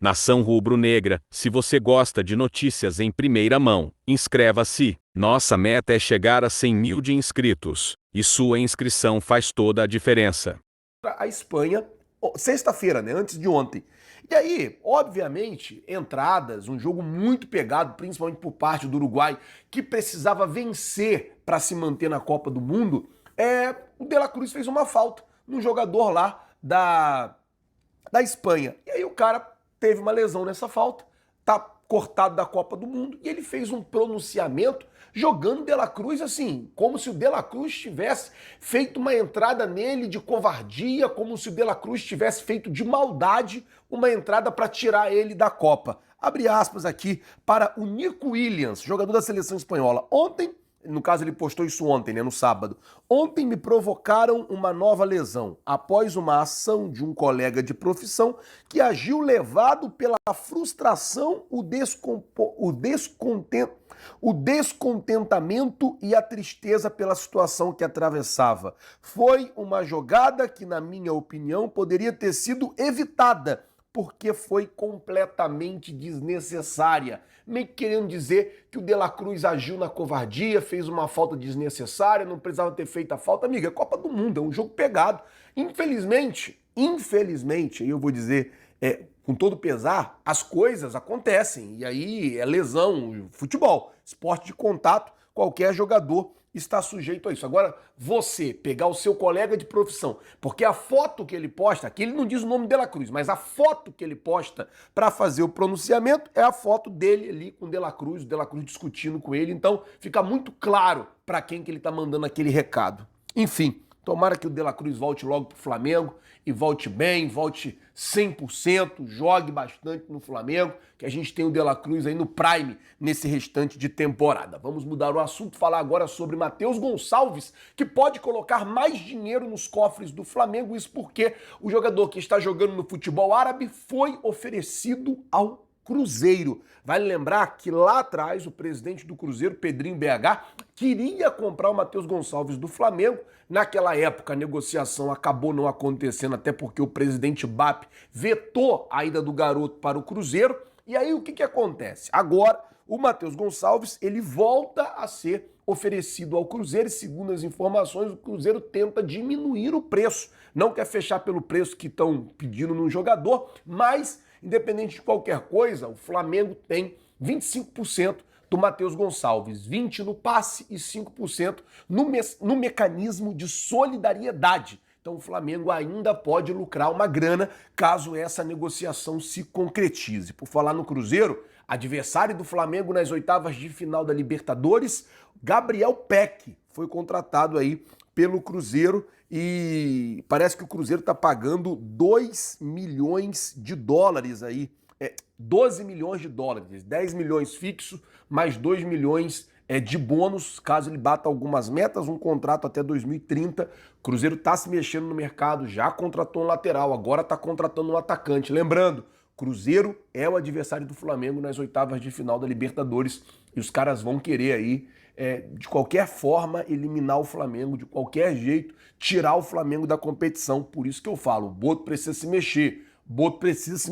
Nação Rubro-Negra, se você gosta de notícias em primeira mão, inscreva-se. Nossa meta é chegar a 100 mil de inscritos, e sua inscrição faz toda a diferença. A Espanha, sexta-feira, né, antes de ontem. E aí, obviamente, entradas, um jogo muito pegado, principalmente por parte do Uruguai, que precisava vencer para se manter na Copa do Mundo. O De La Cruz fez uma falta num jogador lá da Espanha. E aí o cara teve uma lesão nessa falta, tá cortado da Copa do Mundo, e ele fez um pronunciamento jogando o De La Cruz assim, como se o De La Cruz tivesse feito uma entrada nele de covardia, como se o De La Cruz tivesse feito de maldade uma entrada para tirar ele da Copa. Abre aspas aqui para o Nico Williams, jogador da seleção espanhola. Ontem, no caso ele postou isso ontem, né, no sábado. Ontem me provocaram uma nova lesão, após uma ação de um colega de profissão que agiu levado pela frustração, o descontentamento e a tristeza pela situação que atravessava. Foi uma jogada que, na minha opinião, poderia ter sido evitada, porque foi completamente desnecessária. Meio que querendo dizer que o De La Cruz agiu na covardia, fez uma falta desnecessária, não precisava ter feito a falta. Amiga, é Copa do Mundo, é um jogo pegado. Infelizmente, aí eu vou dizer, com todo pesar, as coisas acontecem. E aí é lesão, futebol, esporte de contato, qualquer jogador está sujeito a isso. Agora, você pegar o seu colega de profissão, porque a foto que ele posta, aqui ele não diz o nome de La Cruz, mas a foto que ele posta para fazer o pronunciamento é a foto dele ali com o De La Cruz discutindo com ele, então fica muito claro para quem que ele está mandando aquele recado. Enfim, tomara que o De La Cruz volte logo pro Flamengo e volte bem, volte 100%, jogue bastante no Flamengo, que a gente tem o De La Cruz aí no prime nesse restante de temporada. Vamos mudar o assunto, falar agora sobre Matheus Gonçalves, que pode colocar mais dinheiro nos cofres do Flamengo, isso porque o jogador que está jogando no futebol árabe foi oferecido ao Cruzeiro. Vale lembrar que lá atrás o presidente do Cruzeiro, Pedrinho BH, queria comprar o Matheus Gonçalves do Flamengo. Naquela época a negociação acabou não acontecendo, até porque o presidente BAP vetou a ida do garoto para o Cruzeiro. E aí o que acontece? Agora o Matheus Gonçalves ele volta a ser oferecido ao Cruzeiro e, segundo as informações, o Cruzeiro tenta diminuir o preço. Não quer fechar pelo preço que estão pedindo no jogador, mas independente de qualquer coisa, o Flamengo tem 25% do Matheus Gonçalves, 20% no passe e 5% no mecanismo de solidariedade. Então o Flamengo ainda pode lucrar uma grana caso essa negociação se concretize. Por falar no Cruzeiro, adversário do Flamengo nas oitavas de final da Libertadores, Gabriel Peck foi contratado aí pelo Cruzeiro e parece que o Cruzeiro está pagando 2 milhões de dólares aí, 12 milhões de dólares, 10 milhões fixo, mais 2 milhões de bônus, caso ele bata algumas metas, um contrato até 2030. O Cruzeiro está se mexendo no mercado, já contratou um lateral, agora está contratando um atacante. Lembrando, Cruzeiro é o adversário do Flamengo nas oitavas de final da Libertadores e os caras vão querer aí, de qualquer forma, eliminar o Flamengo, de qualquer jeito, tirar o Flamengo da competição. Por isso que eu falo, o Boto precisa se mexer, Boto precisa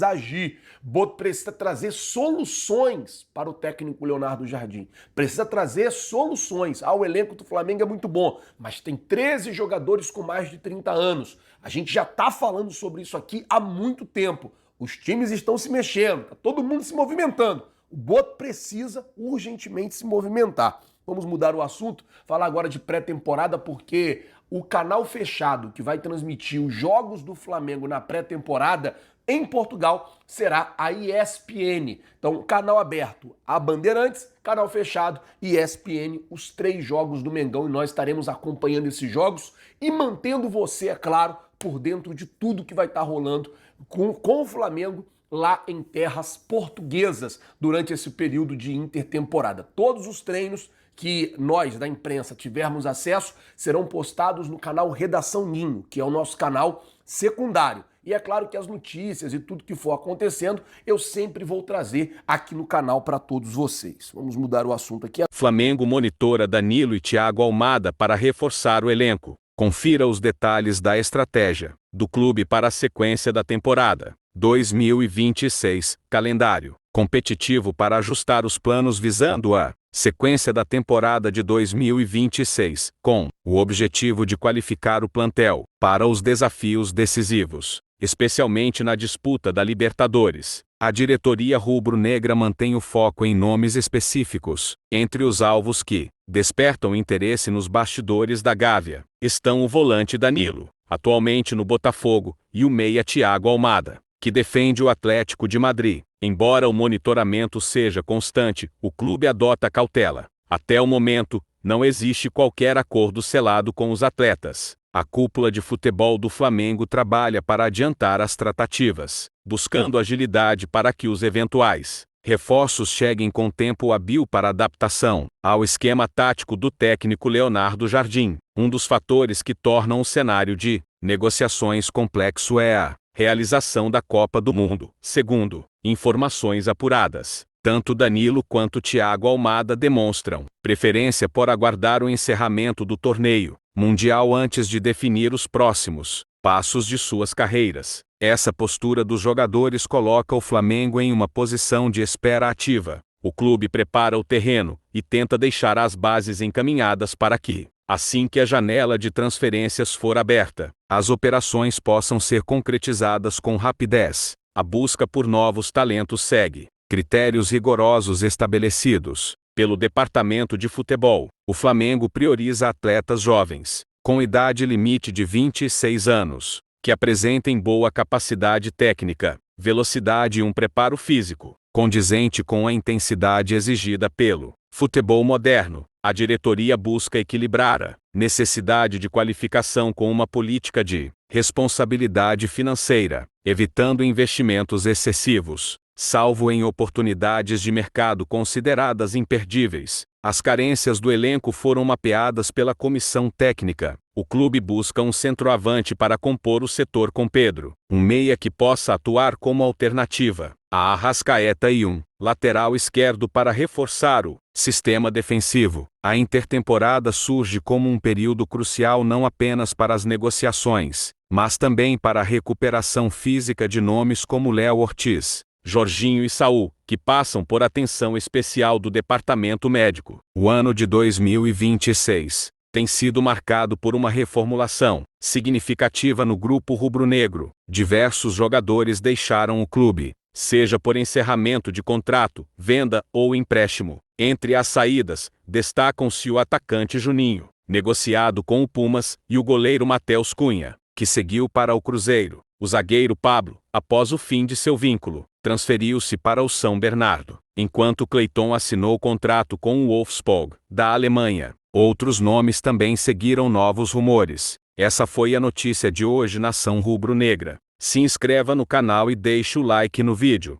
agir, Boto precisa trazer soluções para o técnico Leonardo Jardim. Precisa trazer soluções. O elenco do Flamengo é muito bom, mas tem 13 jogadores com mais de 30 anos. A gente já está falando sobre isso aqui há muito tempo. Os times estão se mexendo, está todo mundo se movimentando. O Boto precisa urgentemente se movimentar. Vamos mudar o assunto, falar agora de pré-temporada, porque o canal fechado que vai transmitir os jogos do Flamengo na pré-temporada em Portugal será a ESPN. Então, canal aberto, a Bandeirantes, canal fechado, ESPN, os 3 jogos do Mengão, e nós estaremos acompanhando esses jogos e mantendo você, é claro, por dentro de tudo que vai estar rolando com o Flamengo lá em terras portuguesas durante esse período de intertemporada. Todos os treinos que nós da imprensa tivermos acesso serão postados no canal Redação Ninho, que é o nosso canal secundário. E é claro que as notícias e tudo que for acontecendo, eu sempre vou trazer aqui no canal para todos vocês. Vamos mudar o assunto aqui. Flamengo monitora Danilo e Thiago Almada para reforçar o elenco. Confira os detalhes da estratégia do clube para a sequência da temporada. 2026, calendário competitivo para ajustar os planos visando a sequência da temporada de 2026, com o objetivo de qualificar o plantel para os desafios decisivos, especialmente na disputa da Libertadores. A diretoria rubro-negra mantém o foco em nomes específicos. Entre os alvos que despertam interesse nos bastidores da Gávea estão o volante Danilo, atualmente no Botafogo, e o meia Thiago Almada, que defende o Atlético de Madrid. Embora o monitoramento seja constante, o clube adota cautela. Até o momento, não existe qualquer acordo selado com os atletas. A cúpula de futebol do Flamengo trabalha para adiantar as tratativas, buscando agilidade para que os eventuais reforços cheguem com tempo hábil para adaptação ao esquema tático do técnico Leonardo Jardim. Um dos fatores que tornam o cenário de negociações complexo é a realização da Copa do Mundo. Segundo informações apuradas, tanto Danilo quanto Thiago Almada demonstram preferência por aguardar o encerramento do torneio mundial antes de definir os próximos passos de suas carreiras. Essa postura dos jogadores coloca o Flamengo em uma posição de espera ativa. O clube prepara o terreno e tenta deixar as bases encaminhadas para que, assim que a janela de transferências for aberta, as operações possam ser concretizadas com rapidez. A busca por novos talentos segue critérios rigorosos estabelecidos pelo Departamento de Futebol. O Flamengo prioriza atletas jovens, com idade limite de 26 anos, que apresentem boa capacidade técnica, velocidade e um preparo físico condizente com a intensidade exigida pelo futebol moderno. A diretoria busca equilibrar a necessidade de qualificação com uma política de responsabilidade financeira, evitando investimentos excessivos, salvo em oportunidades de mercado consideradas imperdíveis. As carências do elenco foram mapeadas pela comissão técnica. O clube busca um centroavante para compor o setor com Pedro, um meia que possa atuar como alternativa a Arrascaeta e um lateral esquerdo para reforçar o sistema defensivo. A intertemporada surge como um período crucial não apenas para as negociações, mas também para a recuperação física de nomes como Léo Ortiz, Jorginho e Saul, que passam por atenção especial do departamento médico. O ano de 2026 tem sido marcado por uma reformulação significativa no grupo rubro-negro. Diversos jogadores deixaram o clube, seja por encerramento de contrato, venda ou empréstimo. Entre as saídas, destacam-se o atacante Juninho, negociado com o Pumas, e o goleiro Matheus Cunha, que seguiu para o Cruzeiro. O zagueiro Pablo, após o fim de seu vínculo, transferiu-se para o São Bernardo, enquanto Cleiton assinou contrato com o Wolfsburg, da Alemanha. Outros nomes também seguiram novos rumores. Essa foi a notícia de hoje, Nação Rubro-Negra. Se inscreva no canal e deixe o like no vídeo.